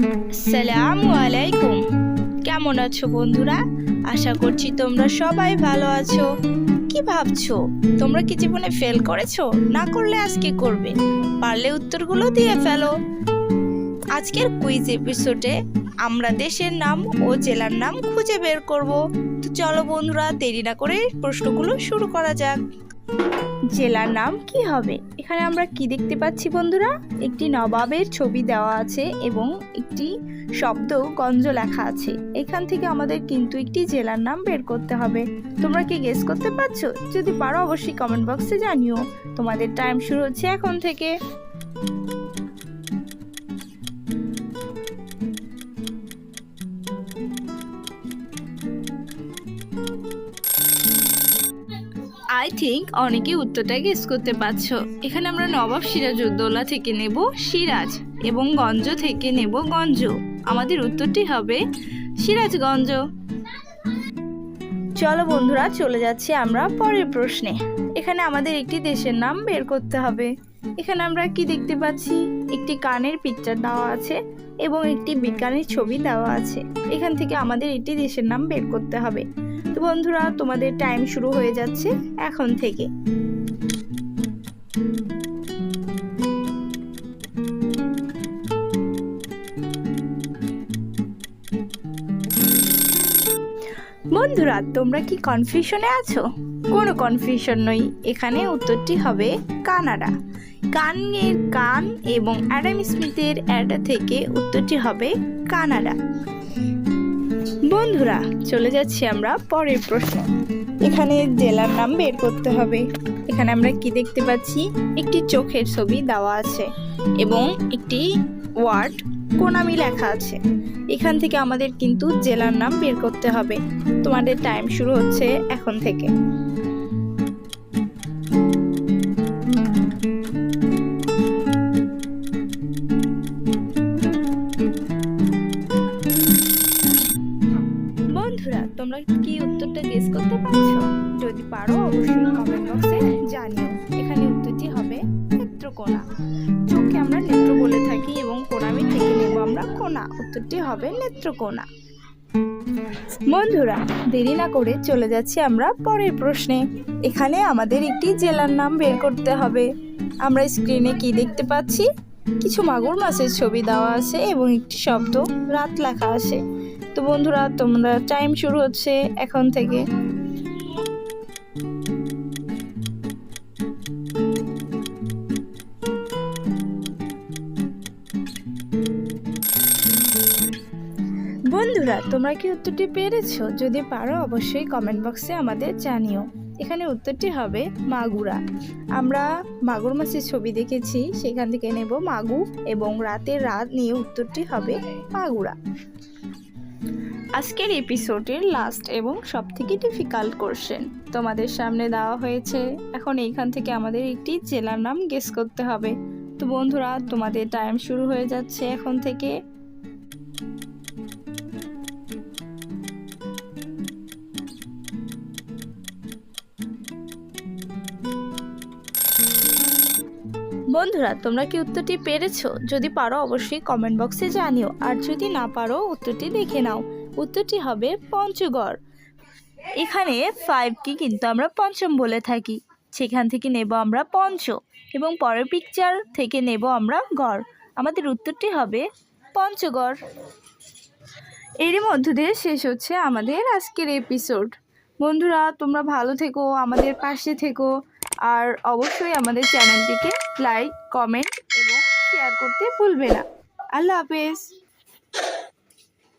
আসসালামু আলাইকুম। কেমন আছো বন্ধুরা? আশা করছি তোমরা সবাই ভালো আছো। কি ভাবছো? তোমরা কি জীবনে ফেল করেছো? না করলে আজকে করবে, পারলে উত্তরগুলো দিয়ে ফেলো। আজকের কুইজ এপিসোডে আমরা দেশের নাম ও জেলার নাম খুঁজে বের করব। তো চলো বন্ধুরা, দেরি না করে প্রশ্নগুলো শুরু করা যাক। জেলার নাম কি হবে? এখানে আমরা কি দেখতে পাচ্ছি বন্ধুরা? একটি নবাবের ছবি দেওয়া আছে এবং একটি শব্দ গঞ্জ লেখা আছে। এখান থেকে আমাদের কিন্তু একটি জেলার নাম বের করতে হবে। তোমরা কি গেস করতে পারছো? যদি পারো অবশ্যই কমেন্ট বক্সে জানিও। তোমাদের টাইম শুরু হচ্ছে এখন থেকে। আই থিঙ্ক অনেকেই উত্তরটা গেস করতে পারছো। এখানে আমরা নবাব সিরাজউদ্দৌলা থেকে নেব সিরাজ এবং গঞ্জ থেকে নেব গঞ্জ। আমাদের উত্তরটি হবে সিরাজগঞ্জ। চলো বন্ধুরা, চলে যাচ্ছি আমরা পরের প্রশ্নে। এখানে আমাদের একটি দেশের নাম বের করতে হবে। এখানে আমরা কি দেখতে পাচ্ছি? একটি কানের পিকচার দেওয়া আছে এবং একটি বিজ্ঞানীর ছবি দেওয়া আছে। এখান থেকে আমাদের একটি দেশের নাম বের করতে হবে। তো বন্ধুরা, তোমাদের টাইম শুরু হয়ে যাচ্ছে এখন থেকে। বন্ধুরা, তোমরা কি কনফিউশনে আছো? কোনো কনফিউশন নই, এখানে উত্তরটি হবে কানাডা। কানের কান এবং অ্যাডাম স্মিথের অ্যাডা থেকে উত্তরটি হবে কানাডা। বন্ধুরা, চলে যাচ্ছি আমরা পরের প্রশ্ন। এখানে জেলার নাম বের করতে হবে। এখানে আমরা কি দেখতে পাচ্ছি? একটি চোখের ছবি দেওয়া আছে এবং একটি ওয়ার্ড কোনামি লেখা আছে। এখান থেকে আমাদের কিন্তু জেলার নাম বের করতে হবে। তোমাদের টাইম শুরু হচ্ছে এখন থেকে। বন্ধুরা, তোমরা কি উত্তরটা গেস করতে পারছো? যদি পারো অবশ্যই কমেন্ট বক্সে জানিও। এখানে উত্তরটি হবে নেত্রকোনা। চোখকে আমরা নেত্র বলে থাকি এবং কোনামি থেকে নেব আমরা কোনা। উত্তরটি হবে নেত্রকোনা। বন্ধুরা, দেরি না করে চলে যাচ্ছি আমরা পরের প্রশ্নে। এখানে আমাদের একটি জেলার নাম বের করতে হবে। আমরা স্ক্রিনে কি দেখতে পাচ্ছি? কিছু মাগুর মাছের ছবি দেওয়া আছে এবং একটি শব্দ রাত লেখা আছে। তো বন্ধুরা, তোমরা টাইম শুরু হচ্ছে এখন থেকে। বন্ধুরা, তোমরা কি উত্তরটি পেরেছো? যদি পারো অবশ্যই কমেন্ট বক্সে আমাদের জানিও। এখানে উত্তরটি হবে মাগুরা। আমরা মাগুর মাছের ছবি দেখেছি, সেখান থেকে নেব মাগু এবং রাতের রাত নিয়ে উত্তরটি হবে মাগুরা। আজকের এপিসোডের লাস্ট এবং সবথেকে ডিফিকাল্ট কোশ্চেন তোমাদের সামনে দেওয়া হয়েছে। এখন এইখান থেকে আমাদের একটি জেলার নাম গেস করতে হবে। তো বন্ধুরা, তোমাদের টাইম শুরু হয়ে যাচ্ছে এখন থেকে। বন্ধুরা, তোমরা কি উত্তরটি পেরেছো? যদি পারো অবশ্যই কমেন্ট বক্সে জানিও। আর যদি না পারো উত্তরটি দেখে নাও। উত্তরটি হবে পঞ্চগড়। এখানে 5 কি কিন্তু আমরা পঞ্চম বলে থাকি। সেখান থেকে নেব আমরা পঞ্চ এবং পরের পিকচার থেকে নেব আমরা গড়। আমাদের উত্তরটি হবে পঞ্চগড়। এরই মধ্য দিয়ে শেষ হচ্ছে আমাদের আজকের এপিসোড। বন্ধুরা, তোমরা ভালো থেকো, আমাদের পাশে থেকো, আর অবশ্যই আমাদের চ্যানেলটিকে লাইক, কমেন্ট এবং শেয়ার করতে ভুলবে না। আল্লাহ হাফেজ।